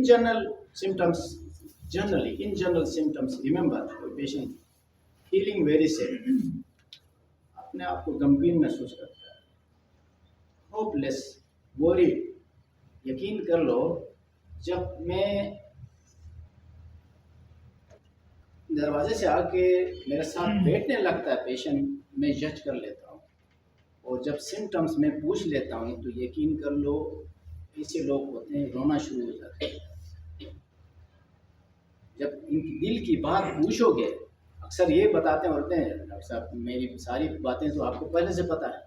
In general symptoms, remember the patient feeling very sad, अपने आप को गमगीन महसूस करता है, होपलेस, वरीड। यकीन कर लो, जब मैं दरवाजे से आके मेरे साथ बैठने लगता है पेशेंट, मैं जज कर लेता हूँ। और जब सिम्टम्स मैं पूछ लेता हूँ तो यकीन कर लो ऐसे लोग होते हैं रोना शुरू हो जाते हैं। जब इनकी दिल की बात पूछोगे, अक्सर ये बताते होते हैं, डॉक्टर साहब मेरी सारी बातें तो आपको पहले से पता है।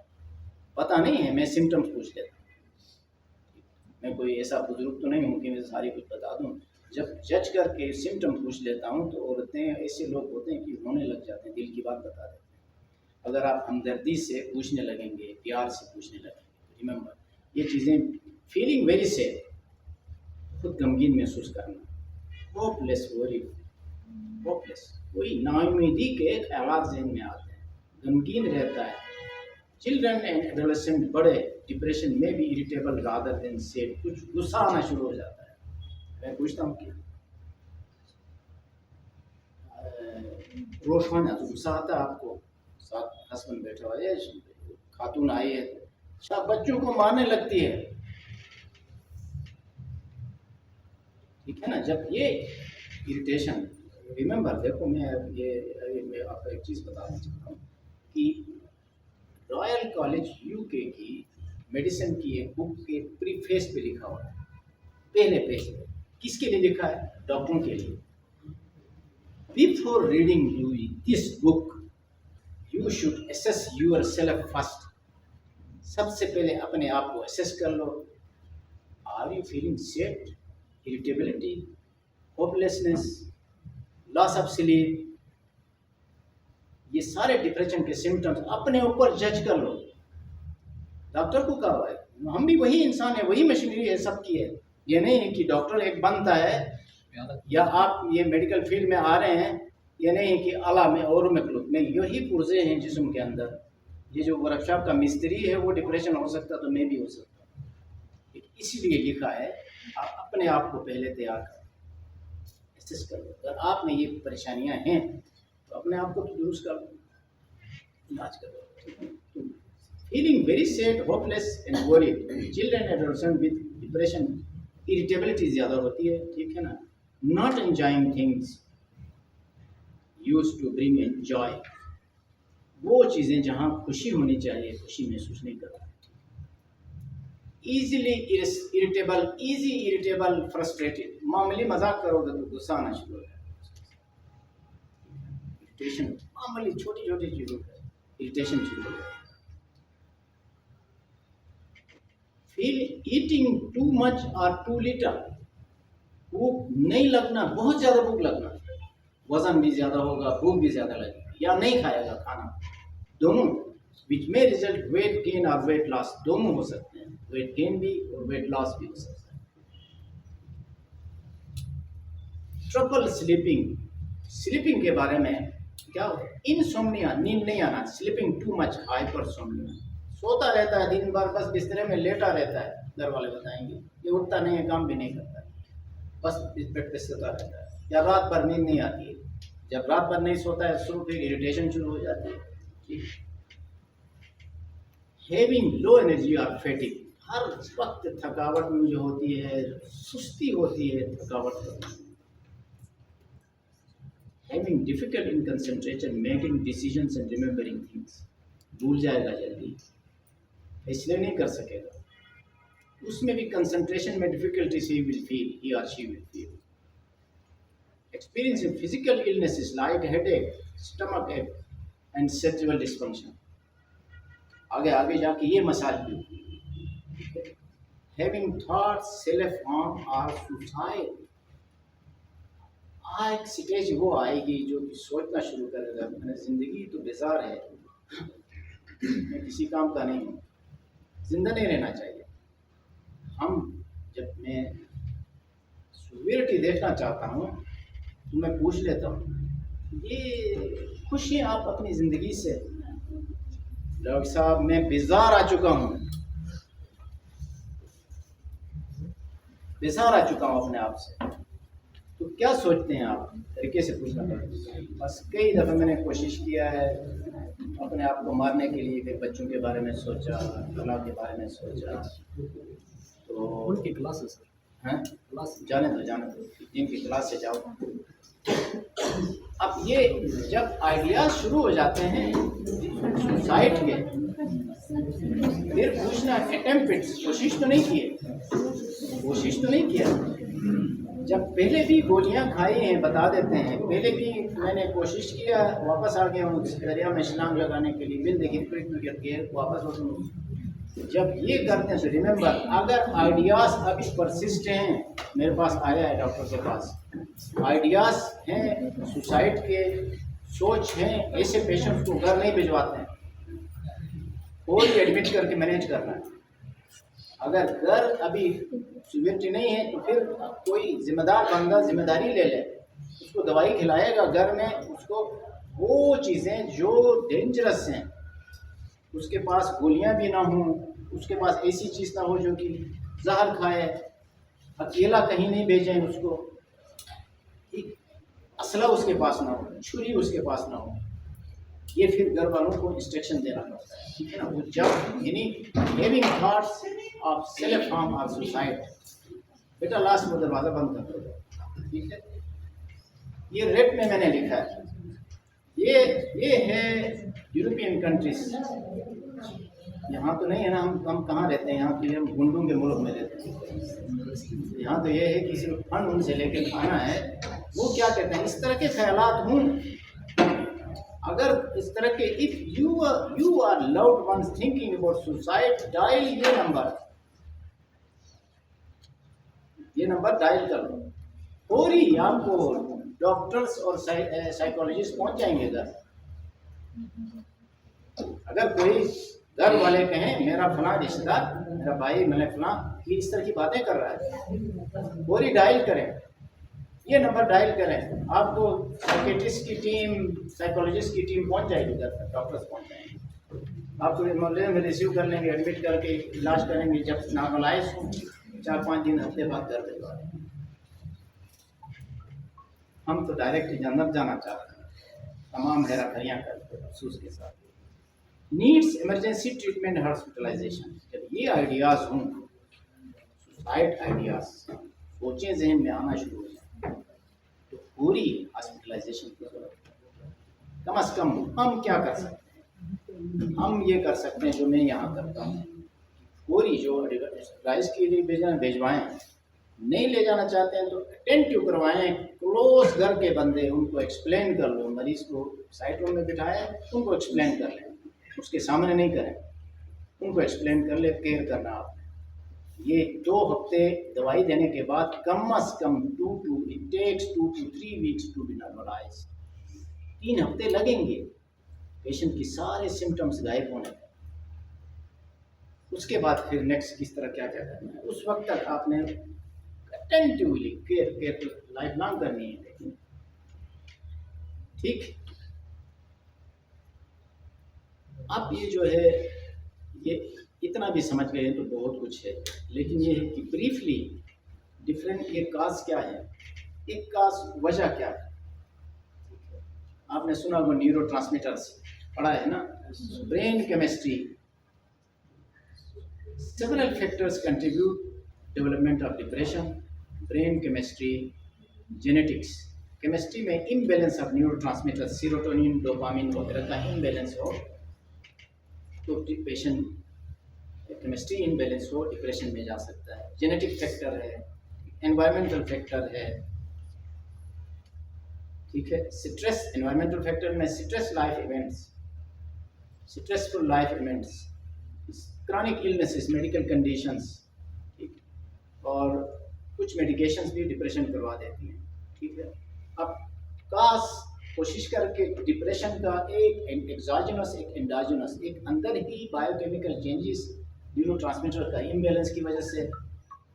पता नहीं है, मैं सिम्टम्स पूछ लेता हूँ। मैं कोई ऐसा बुजुर्ग तो नहीं हूँ कि मैं सारी कुछ बता दूँ। जब जज करके सिम्टम पूछ लेता हूँ तो औरतें ऐसे लोग होते हैं कि रोने लग जाते हैं, दिल की बात बता देते हैं। अगर आप हमदर्दी से पूछने लगेंगे, प्यार से पूछने लगेंगे, रिमेंबर ये चीज़ें, फीलिंग वेरी सैड, खुद गमगीन महसूस करना, होपलेस, वरीड, होपलेस, वही नाउमीदी के ख्यालात ज़हन में आते हैं, गमगीन रहता है। चिल्ड्रन एंड एडोलेसेंट बड़े डिप्रेशन में भी इरिटेबल रादर देन सैड, कुछ गुस्सा आना शुरू हो जाता है। मैं पूछता हूँ कि रोशवान है तो गुस्सा आता है आपको, साथ हस्बैंड बैठा हुआ है, खातून आई है सब बच्चों को मारने लगती है, ठीक है ना। जब ये इरिटेशन, रिमेंबर देखो मैं आपको एक चीज़ बताना चाहता हूँ कि रॉयल कॉलेज यूके की मेडिसिन की एक बुक के प्रीफेस पे लिखा हुआ है, पहले पेज पे, किसके लिए लिखा है? डॉक्टरों के लिए। Before reading this book you should assess yourself first. सबसे पहले अपने आप को असेस कर लो। Are you feeling sad, irritability, hopelessness, loss of sleep? ये सारे डिप्रेशन के सिम्टम्स अपने ऊपर जज कर लो। डॉक्टर को कहा है, हम भी वही इंसान है, वही मशीनरी है, सबकी है। ये नहीं है कि डॉक्टर एक बनता है या आप ये मेडिकल फील्ड में आ रहे हैं, ये नहीं है कि अला में और मखलूक नहीं, यही पुर्जे हैं जिस्म के अंदर। ये जो वर्कशॉप का मिस्त्री है वो डिप्रेशन हो सकता तो मैं भी हो सकता। इसीलिए लिखा है आप अपने आप को पहले तैयार करो, एसेस करो। अगर आप में ये परेशानियां हैं तो अपने आप को तो दुरुस्त कर लो, इलाज करो। Feeling very sad, hopeless and worried, children adolescent with depression, irritability ज़्यादा होती है, ठीक है ना। Not enjoying things used to bring in joy, वो चीज़ें जहाँ खुशी होनी चाहिए खुशी महसूस नहीं करता। Easily irritable, easy irritable, frustrated, मामूली मजाक करोगे तो गुस्सा आना शुरू हो जाएगा। इरिटेशन मामूली छोटी छोटी चीज़ों पर इरिटेशन शुरू हो जाएगा। फील ईटिंग टू मच और टू लिटल, भूख नहीं लगना, बहुत ज़्यादा भूख लगना, वजन भी ज़्यादा होगा, भूख भी ज़्यादा लगेगा, या नहीं खाएगा खाना, दोनों, विच में रिजल्ट वेट गेन और वेट लॉस, दोनों हो सकते हैं, वेट गेन भी और वेट लॉस भी हो सकता है। ट्रबल स्लीपिंग, स्लीपिंग के बारे में क्या हो, इनसोम्निया, नींद नहीं आना, स्लीपिंग टू मच, हाइपरसोम्निया, सोता रहता है दिन भर, बस बिस्तरे में लेटा रहता है, घर वाले बताएंगे, ये उठता नहीं है, काम भी नहीं करता है, बस बेड पे सोता रहता है, या रात भर नींद नहीं आती है। जब रात भर नहीं सोता है शुरू फिर इरिटेशन शुरू हो जाती है, ठीक। हैविंग लो एनर्जी और फैटिग, हर वक्त थकावट में जो होती है, सुस्ती होती है, थकावट होती है। Having difficult in concentration, making decisions and remembering things, भूल जाएगा जल्दी, इसलिए नहीं कर सकेगा, उसमें भी कंसंट्रेशन में डिफिकल्टी ही और she will feel. Experiencing physical illnesses like headache, stomach ache, and sexual dysfunction. आगे आगे जाके ये मसाइल भी। Having thoughts self-harm or suicide, एक स्टेज वो आएगी जो कि सोचना शुरू करेगा, मैंने जिंदगी तो बेजार है, मैं किसी काम का नहीं हूँ, जिंदा नहीं रहना चाहिए। हम जब मैं सुवेरिटी देखना चाहता हूँ तो मैं पूछ लेता हूँ, ये खुशी आप अपनी ज़िंदगी से? डॉक्टर साहब मैं बेजार आ चुका हूँ, बेजार आ चुका हूँ अपने आप से। तो क्या सोचते हैं आप, तरीके से पूछना पड़ेगा। बस कई दफ़े मैंने कोशिश किया है अपने आप को मारने के लिए, फिर बच्चों के बारे में सोचा, कला के बारे में सोचा। तो उनकी क्लास है सर, हैं क्लास जाने दो, जिनकी क्लास से जाओ। अब ये जब आइडियाज शुरू हो जाते हैं सुसाइड के, फिर पूछना अटेम्प्ट, कोशिश तो नहीं किया। जब पहले भी गोलियां खाई हैं, बता देते हैं, पहले भी मैंने कोशिश किया, वापस आ गया हूँ दरिया में छलांग लगाने के लिए, बिल देखिए करके वापस हो। जब ये करते हैं तो रिमेंबर, अगर आइडियाज़ अभी परसिस्ट हैं, मेरे पास आया है डॉक्टर के पास, आइडियाज़ हैं सुसाइड के, सोच हैं, ऐसे पेशेंट्स को घर नहीं भिजवाते हैं, और एडमिट करके मैनेज करना है। अगर घर अभी सिवियरिटी नहीं है तो फिर कोई जिम्मेदार बंदा जिम्मेदारी ले ले, उसको दवाई खिलाएगा घर में, उसको वो चीज़ें जो डेंजरस हैं, उसके पास गोलियां भी ना हो, उसके पास ऐसी चीज़ ना हो जो कि जहर खाए, अकेला कहीं नहीं भेजें उसको, एक असला उसके पास ना हो, छुरी उसके पास ना हो, ये फिर घर वालों को इंस्ट्रक्शन देना पड़ता है, ठीक है ना। वो जब यानी having thoughts of self harm और सुसाइड, बेटा लास्ट में दरवाज़ा बंद कर दो, ठीक है। ये रेट में मैंने लिखा है, ये है यूरोपियन कंट्रीज, यहाँ तो नहीं है ना, हम कहाँ रहते हैं, यहाँ तो हम गुंडों के मुल्क में रहते हैं। यहाँ तो ये है कि सिर्फ फंड उनसे लेके खाना है। वो क्या कहते हैं, इस तरह के ख्यालात हूँ, अगर इस तरह के, if you are loved ones thinking about suicide, dial ये नंबर डायल कर लो, और ही आपको डॉक्टर्स और साइकोलॉजिस्ट पहुंच जाएंगे घर। अगर कोई घर वाले कहें मेरा फलां रिश्तेदार, मेरा भाई, मैंने फलां, ये इस तरह की बातें कर रहा है, और ही डायल करें, ये नंबर डायल करें, आपको साइकेट्रिस्ट की टीम, साइकोलॉजिस्ट की टीम पहुंच जाएगी घर तक, डॉक्टर्स पहुंच जाएंगे, आपको मोहल्ले में रिसीव कर लेंगे, एडमिट करके इलाज करेंगे, जब नॉर्मलाइज हो 4-5 दिन, हफ्ते बाद घर भिजवा देंगे। हम तो डायरेक्ट जन्नत जाना चाहते हैं, तमाम हेरा फेरियाँ करते हैं अफसोस के साथ। नीड्स इमरजेंसी ट्रीटमेंट, हॉस्पिटलाइजेशन, जब ये आइडियाज़ हों, सुसाइड आइडियाज़ सोचें जहन में आना शुरू हो जाए, तो पूरी हॉस्पिटलाइजेशन की जरूरत है। कम से कम हम क्या कर सकते हैं, हम ये कर सकते हैं जो मैं यहाँ करता हूँ, पूरी जो हॉस्पिटलाइज के लिए भिजवाएँ, नहीं ले जाना चाहते हैं तो अटेंटिव करवाएं, क्लोज घर के बंदे, उनको एक्सप्लेन कर लो, मरीज़ को साइड रूम में बिठाएं, उनको एक्सप्लेन कर लें, उसके सामने नहीं करें, उनको एक्सप्लेन कर ले, केयर करना आपने। ये 2 हफ्ते दवाई देने के बाद कम से कम 2 to 3 weeks to be normalise, 3 हफ्ते लगेंगे पेशेंट की सारे सिम्टम्स गायब होने में। उसके बाद फिर नेक्स्ट किस तरह क्या करना है, उस वक्त तक आपने अटेंटिवली केयर लाइफ लॉन्ग करनी है, लेकिन ठीक। आप ये जो है, ये इतना भी समझ गए तो बहुत कुछ है, लेकिन ये है कि ब्रीफली डिफरेंट ये काज क्या है, एक काज वजह क्या है। आपने सुना वो न्यूरो ट्रांसमीटर्स पढ़ा है ना, brain chemistry, several factors contribute development of depression, brain chemistry, genetics. Chemistry में imbalance of neurotransmitter, serotonin, dopamine वगैरह का इम्बैलेंस हो तो डिप्रेशन, केमिस्ट्री इम्बैलेंस हो डिप्रेशन में जा सकता है। जेनेटिक फैक्टर है, एनवायरमेंटल फैक्टर है, ठीक है। स्ट्रेस, एनवायरमेंटल फैक्टर में stress life events, stressful life events, chronic illnesses, medical conditions, ठीक, और कुछ मेडिकेशंस भी डिप्रेशन करवा देती हैं, ठीक है। अब कास कोशिश करके डिप्रेशन का एक एक्सोजेनस, एक एंडोजेनस, एक अंदर ही बायोकेमिकल चेंजेस न्यूरोट्रांसमीटर का इम्बैलेंस की वजह से,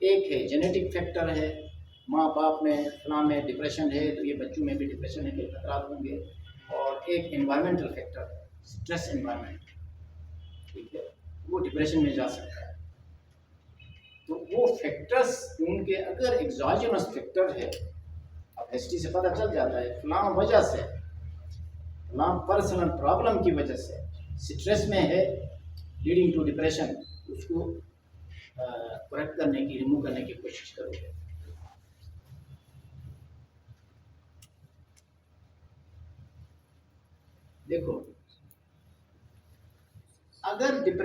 एक है जेनेटिक फैक्टर है, माँ बाप में फलां में डिप्रेशन है तो ये बच्चों में भी डिप्रेशन के खतरात होंगे, और एक एनवायरमेंटल फैक्टर है, स्ट्रेस एनवायरमेंट, ठीक है, वो डिप्रेशन में जा सकता है। तो वो फैक्टर्स उनके अगर एग्जॉजिनस फैक्टर है, अब हिस्ट्री से पता चल जाता है फलां वजह से, फलां पर्सनल प्रॉब्लम की वजह से स्ट्रेस में है लीडिंग टू डिप्रेशन, उसको करेक्ट करने की, रिमूव करने की कोशिश करोगे। देखो, अगर